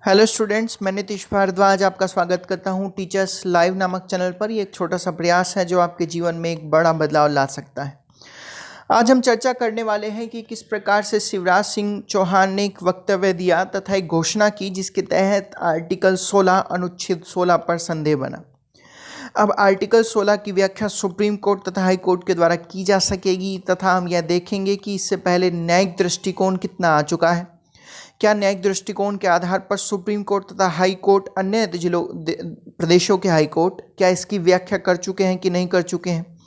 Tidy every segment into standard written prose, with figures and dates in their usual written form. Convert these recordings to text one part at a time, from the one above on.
Hello students, मैं नीतीश भारद्वाज आपका स्वागत करता हूं टीचर्स लाइव नामक चैनल पर। ये एक छोटा सा प्रयास है जो आपके जीवन में एक बड़ा बदलाव ला सकता है। आज हम चर्चा करने वाले हैं कि किस प्रकार से शिवराज सिंह चौहान ने एक वक्तव्य दिया तथा एक घोषणा की जिसके तहत आर्टिकल 16 अनुच्छेद 16 पर संदेह बना। अब आर्टिकल 16 की व्याख्या सुप्रीम कोर्ट तथा हाई कोर्ट के द्वारा की जा सकेगी तथा हम यह देखेंगे कि इससे पहले न्यायिक दृष्टिकोण कितना आ चुका है। क्या न्यायिक दृष्टिकोण के आधार पर सुप्रीम कोर्ट तथा हाई कोर्ट अन्य प्रदेशों के हाई कोर्ट क्या इसकी व्याख्या कर चुके हैं कि नहीं कर चुके हैं।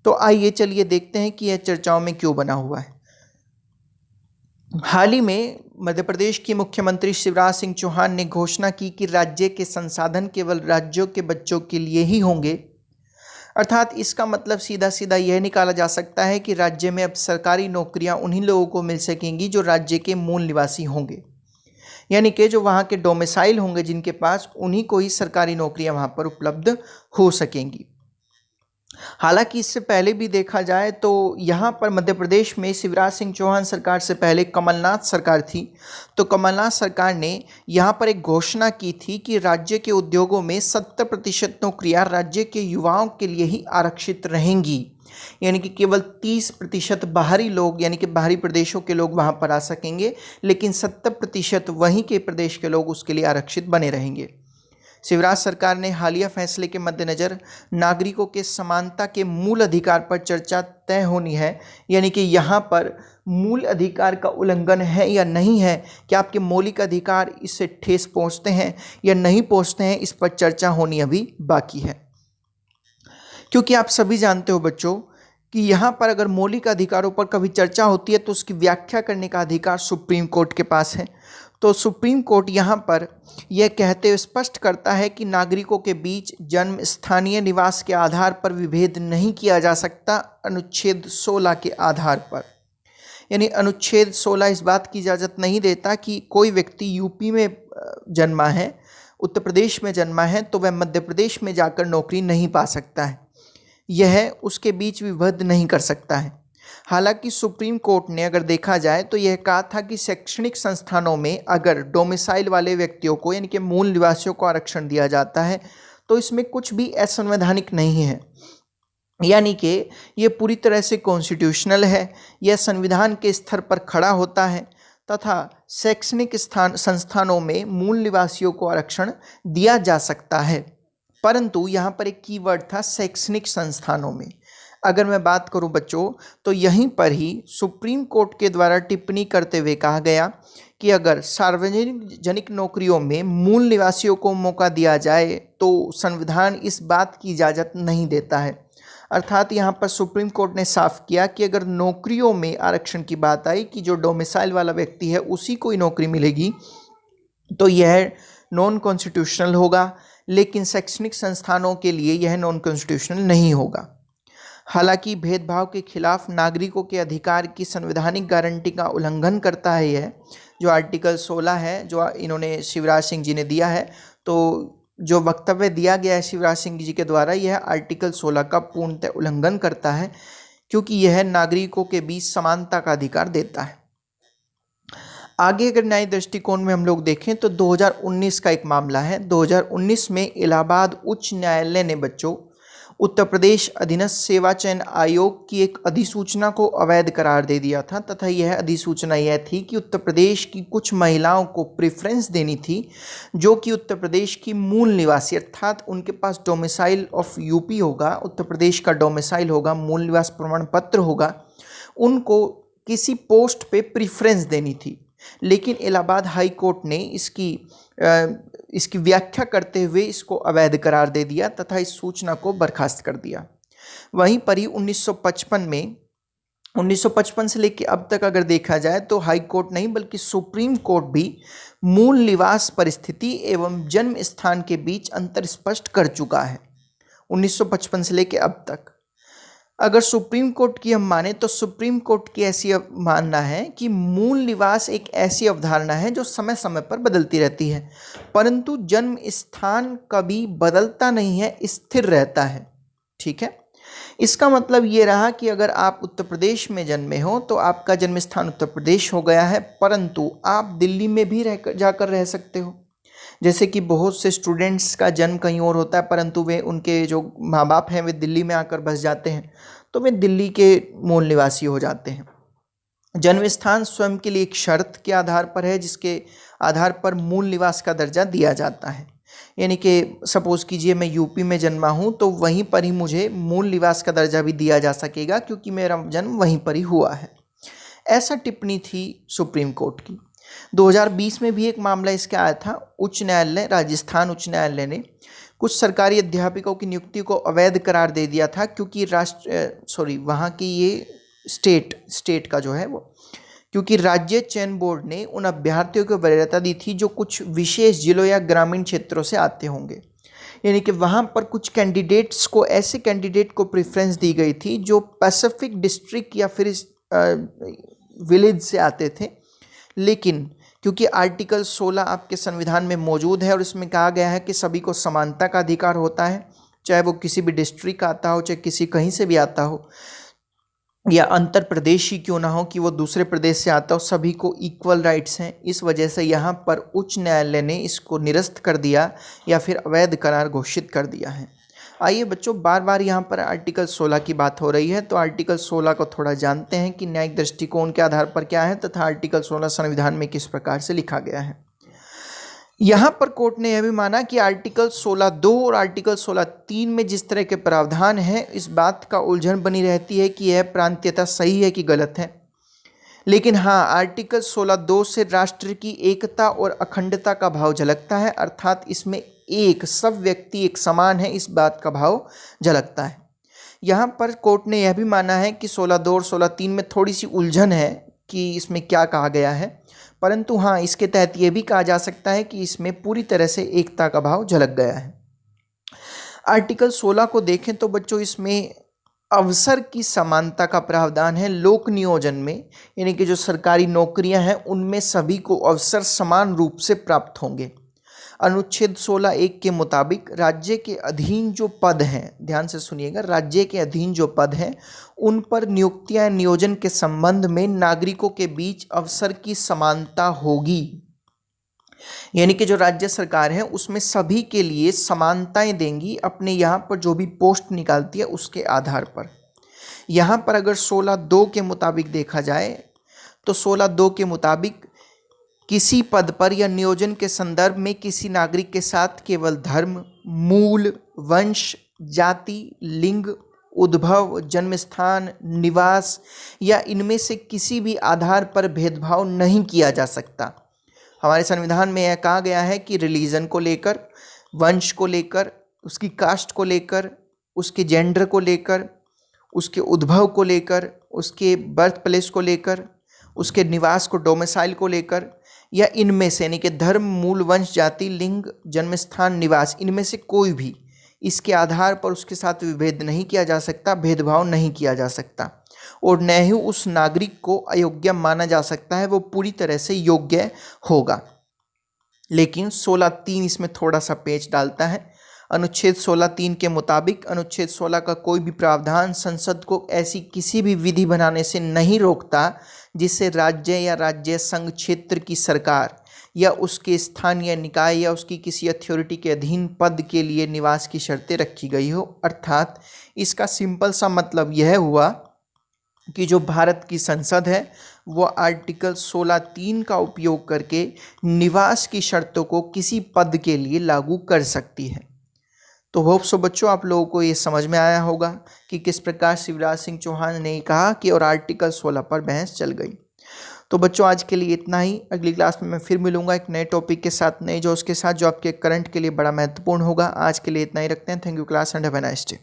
तो आइए चलिए देखते हैं कि यह चर्चाओं में क्यों बना हुआ है। हाल ही में मध्य प्रदेश के मुख्यमंत्री शिवराज सिंह चौहान ने घोषणा की कि राज्य के संसाधन केवल राज्यों के बच्चों के लिए ही होंगे। अर्थात इसका मतलब सीधा सीधा यह निकाला जा सकता है कि राज्य में अब सरकारी नौकरियां उन्हीं लोगों को मिल सकेंगी जो राज्य के मूल निवासी होंगे, यानी कि जो वहाँ के डोमिसाइल होंगे जिनके पास, उन्हीं को ही सरकारी नौकरियां वहाँ पर उपलब्ध हो सकेंगी। हालांकि इससे पहले भी देखा जाए तो यहाँ पर मध्य प्रदेश में शिवराज सिंह चौहान सरकार से पहले कमलनाथ सरकार थी। तो कमलनाथ सरकार ने यहाँ पर एक घोषणा की थी कि राज्य के उद्योगों में 70% नौकरियाँ राज्य के युवाओं के लिए ही आरक्षित रहेंगी, यानी कि केवल 30% बाहरी लोग यानी कि बाहरी प्रदेशों के लोग वहाँ पर आ सकेंगे, लेकिन 70% वहीं के प्रदेश के लोग उसके लिए आरक्षित बने रहेंगे। शिवराज सरकार ने हालिया फैसले के मद्देनज़र नागरिकों के समानता के मूल अधिकार पर चर्चा तय होनी है, यानी कि यहाँ पर मूल अधिकार का उल्लंघन है या नहीं है, कि आपके मौलिक अधिकार इससे ठेस पहुँचते हैं या नहीं पहुँचते हैं, इस पर चर्चा होनी अभी बाकी है। क्योंकि आप सभी जानते हो बच्चों कि यहाँ पर अगर मौलिक अधिकारों पर कभी चर्चा होती है तो उसकी व्याख्या करने का अधिकार सुप्रीम कोर्ट के पास है। तो सुप्रीम कोर्ट यहाँ पर यह कहते हुए स्पष्ट करता है कि नागरिकों के बीच जन्म स्थानीय निवास के आधार पर विभेद नहीं किया जा सकता, अनुच्छेद 16 के आधार पर। यानी अनुच्छेद 16 इस बात की इजाज़त नहीं देता कि कोई व्यक्ति यूपी में जन्मा है, उत्तर प्रदेश में जन्मा है, तो वह मध्य प्रदेश में जाकर नौकरी नहीं पा सकता है, यह उसके बीच विभेद नहीं कर सकता है। हालांकि सुप्रीम कोर्ट ने अगर देखा जाए तो यह कहा था कि शैक्षणिक संस्थानों में अगर डोमिसाइल वाले व्यक्तियों को यानी कि मूल निवासियों को आरक्षण दिया जाता है तो इसमें कुछ भी असंवैधानिक नहीं है, यानी कि ये पूरी तरह से कॉन्स्टिट्यूशनल है, यह संविधान के स्तर पर खड़ा होता है तथा शैक्षणिक संस्थानों में मूल निवासियों को आरक्षण दिया जा सकता है। परंतु यहाँ पर एक कीवर्ड था शैक्षणिक संस्थानों में। अगर मैं बात करूं बच्चों तो यहीं पर ही सुप्रीम कोर्ट के द्वारा टिप्पणी करते हुए कहा गया कि अगर सार्वजनिक नौकरियों में मूल निवासियों को मौका दिया जाए तो संविधान इस बात की इजाज़त नहीं देता है। अर्थात यहाँ पर सुप्रीम कोर्ट ने साफ किया कि अगर नौकरियों में आरक्षण की बात आई कि जो डोमिसाइल वाला व्यक्ति है उसी को ही नौकरी मिलेगी तो यह नॉन कॉन्स्टिट्यूशनल होगा, लेकिन शैक्षणिक संस्थानों के लिए यह नॉन कॉन्स्टिट्यूशनल नहीं होगा। हालांकि भेदभाव के खिलाफ नागरिकों के अधिकार की संवैधानिक गारंटी का उल्लंघन करता है यह जो आर्टिकल 16 है जो इन्होंने शिवराज सिंह जी ने दिया है। तो जो वक्तव्य दिया गया है शिवराज सिंह जी के द्वारा यह आर्टिकल 16 का पूर्णतः उल्लंघन करता है, क्योंकि यह नागरिकों के बीच समानता का अधिकार देता है। आगे अगर न्यायिक दृष्टिकोण में हम लोग देखें तो 2019 का एक मामला है। 2019 में इलाहाबाद उच्च न्यायालय ने बच्चों उत्तर प्रदेश अधीनस्थ सेवा चयन आयोग की एक अधिसूचना को अवैध करार दे दिया था तथा यह अधिसूचना यह थी कि उत्तर प्रदेश की कुछ महिलाओं को प्रेफरेंस देनी थी जो कि उत्तर प्रदेश की मूल निवासी, अर्थात उनके पास डोमिसाइल ऑफ यूपी होगा, उत्तर प्रदेश का डोमिसाइल होगा, मूल निवास प्रमाण पत्र होगा, उनको किसी पोस्ट पे प्रेफरेंस देनी थी। लेकिन इलाहाबाद हाई कोर्ट ने इसकी व्याख्या करते हुए इसको अवैध करार दे दिया तथा इस सूचना को बर्खास्त कर दिया। वहीं पर ही 1955 से लेकर अब तक अगर देखा जाए तो हाई कोर्ट नहीं बल्कि सुप्रीम कोर्ट भी मूल निवास परिस्थिति एवं जन्म स्थान के बीच अंतर स्पष्ट कर चुका है। 1955 से लेकर अब तक अगर सुप्रीम कोर्ट की हम माने तो सुप्रीम कोर्ट की ऐसी मानना है कि मूल निवास एक ऐसी अवधारणा है जो समय समय पर बदलती रहती है, परंतु जन्म स्थान कभी बदलता नहीं है, स्थिर रहता है। ठीक है, इसका मतलब ये रहा कि अगर आप उत्तर प्रदेश में जन्मे हो तो आपका जन्म स्थान उत्तर प्रदेश हो गया है, परंतु आप दिल्ली में भी जाकर रह सकते हो। जैसे कि बहुत से स्टूडेंट्स का जन्म कहीं और होता है, परंतु वे उनके जो माँ बाप हैं वे दिल्ली में आकर बस जाते हैं, तो वे दिल्ली के मूल निवासी हो जाते हैं। जन्म स्थान स्वयं के लिए एक शर्त के आधार पर है, जिसके आधार पर मूल निवास का दर्जा दिया जाता है। यानी कि सपोज़ कीजिए मैं यूपी में जन्मा हूँ, तो वहीं पर ही मुझे मूल निवास का दर्जा भी दिया जा सकेगा, क्योंकि मेरा जन्म वहीं पर ही हुआ है। ऐसा टिप्पणी थी सुप्रीम कोर्ट की। 2020 में भी एक मामला इसके आया था। उच्च न्यायालय, राजस्थान उच्च न्यायालय ने कुछ सरकारी अध्यापकों की नियुक्ति को अवैध करार दे दिया था, क्योंकि वहाँ की ये स्टेट का जो है वो, क्योंकि राज्य चयन बोर्ड ने उन अभ्यर्थियों को वरीयता दी थी जो कुछ विशेष जिलों या ग्रामीण क्षेत्रों से आते होंगे। यानी कि वहाँ पर कुछ कैंडिडेट्स को, ऐसे कैंडिडेट को प्रेफरेंस दी गई थी जो पैसिफिक डिस्ट्रिक्ट या फिर विलेज से आते थे। लेकिन क्योंकि आर्टिकल 16 आपके संविधान में मौजूद है और इसमें कहा गया है कि सभी को समानता का अधिकार होता है, चाहे वो किसी भी डिस्ट्रिक्ट का आता हो, चाहे किसी कहीं से भी आता हो, या अंतर प्रदेशी क्यों ना हो कि वो दूसरे प्रदेश से आता हो, सभी को इक्वल राइट्स हैं। इस वजह से यहाँ पर उच्च न्यायालय ने इसको निरस्त कर दिया या फिर अवैध करार घोषित कर दिया है। आइए बच्चों, बार बार यहाँ पर आर्टिकल 16 की बात हो रही है, तो आर्टिकल 16 को थोड़ा जानते हैं कि न्यायिक दृष्टिकोण के आधार पर क्या है तथा आर्टिकल 16 संविधान में किस प्रकार से लिखा गया है। यहाँ पर कोर्ट ने यह भी माना कि आर्टिकल 16(2) और आर्टिकल 16(3) में जिस तरह के प्रावधान हैं, इस बात का उलझन बनी रहती है कि यह प्रांतीयता सही है कि गलत है। लेकिन हाँ, आर्टिकल 16(2) से राष्ट्र की एकता और अखंडता का भाव झलकता है, अर्थात इसमें एक सब व्यक्ति एक समान है, इस बात का भाव झलकता है। यहाँ पर कोर्ट ने यह भी माना है कि 16(2) और 16(3) में थोड़ी सी उलझन है कि इसमें क्या कहा गया है, परंतु हाँ, इसके तहत ये भी कहा जा सकता है कि इसमें पूरी तरह से एकता का भाव झलक गया है। आर्टिकल 16 को देखें तो बच्चों, इसमें अवसर की समानता का प्रावधान है लोक नियोजन में, यानी कि जो सरकारी नौकरियां हैं उनमें सभी को अवसर समान रूप से प्राप्त होंगे। अनुच्छेद 16(1) के मुताबिक राज्य के अधीन जो पद हैं, ध्यान से सुनिएगा, राज्य के अधीन जो पद हैं उन पर नियुक्तियां नियोजन के संबंध में नागरिकों के बीच अवसर की समानता होगी। यानी कि जो राज्य सरकार है उसमें सभी के लिए समानताएं देंगी, अपने यहाँ पर जो भी पोस्ट निकालती है उसके आधार पर। यहाँ पर अगर 16(2) के मुताबिक देखा जाए तो 16(2) के मुताबिक किसी पद पर या नियोजन के संदर्भ में किसी नागरिक के साथ केवल धर्म, मूल, वंश, जाति, लिंग, उद्भव, जन्मस्थान, निवास या इनमें से किसी भी आधार पर भेदभाव नहीं किया जा सकता। हमारे संविधान में यह कहा गया है कि रिलीजन को लेकर, वंश को लेकर, उसकी कास्ट को लेकर, उसके जेंडर को लेकर, उसके उद्भव को लेकर, उसके बर्थ प्लेस को लेकर, उसके निवास को, डोमिसाइल को लेकर, या इनमें से यानी कि धर्म, मूल, वंश, जाति, लिंग, जन्मस्थान, निवास, इनमें से कोई भी इसके आधार पर उसके साथ विभेद नहीं किया जा सकता, भेदभाव नहीं किया जा सकता, और न ही उस नागरिक को अयोग्य माना जा सकता है, वो पूरी तरह से योग्य होगा। लेकिन 16(3) इसमें थोड़ा सा पेच डालता है। अनुच्छेद 16(3) के मुताबिक अनुच्छेद 16 का कोई भी प्रावधान संसद को ऐसी किसी भी विधि बनाने से नहीं रोकता जिससे राज्य या राज्य संघ क्षेत्र की सरकार या उसके स्थानीय निकाय या उसकी किसी अथॉरिटी के अधीन पद के लिए निवास की शर्तें रखी गई हो। अर्थात इसका सिंपल सा मतलब यह हुआ कि जो भारत की संसद है वो आर्टिकल 16(3) का उपयोग करके निवास की शर्तों को किसी पद के लिए लागू कर सकती है। तो होप सो बच्चों आप लोगों को ये समझ में आया होगा कि किस प्रकार शिवराज सिंह चौहान ने कहा कि और आर्टिकल 16 पर बहस चल गई। तो बच्चों आज के लिए इतना ही। अगली क्लास में मैं फिर मिलूंगा एक नए टॉपिक के साथ, नए जो उसके साथ जो आपके करंट के लिए बड़ा महत्वपूर्ण होगा। आज के लिए इतना ही रखते हैं। Thank you class and have a nice day.